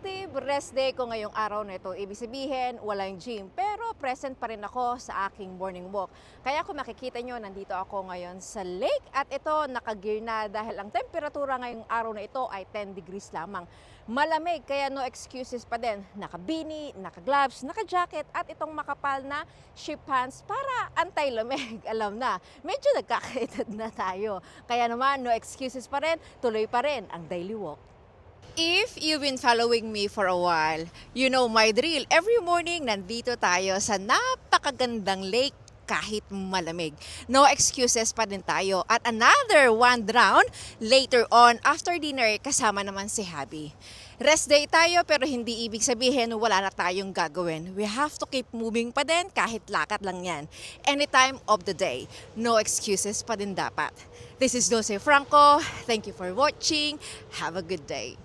active rest day ko ngayong araw na ito. Ibig sabihin, walang gym. Pero present pa rin ako sa aking morning walk. Kaya kung makikita nyo, nandito ako ngayon sa lake. At ito, nakagear na dahil ang temperatura ngayong araw na ito ay 10 degrees lamang. Malamig, kaya no excuses pa din. Naka-beanie, naka-gloves, naka-jacket at itong makapal na sheep pants para anti-lamig. Alam na, medyo nagkakaedad na tayo. Kaya naman, no excuses pa rin, tuloy pa rin ang daily walk. If you've been following me for a while, you know my drill. Every morning, nandito tayo sa napakagandang lake kahit malamig. No excuses pa din tayo. At another one round later on after dinner kasama naman si Habi. Rest day tayo pero hindi ibig sabihin wala na tayong gagawin. We have to keep moving pa din kahit lakad lang yan. Anytime of the day. No excuses pa din dapat. This is Dulce Franco. Thank you for watching. Have a good day.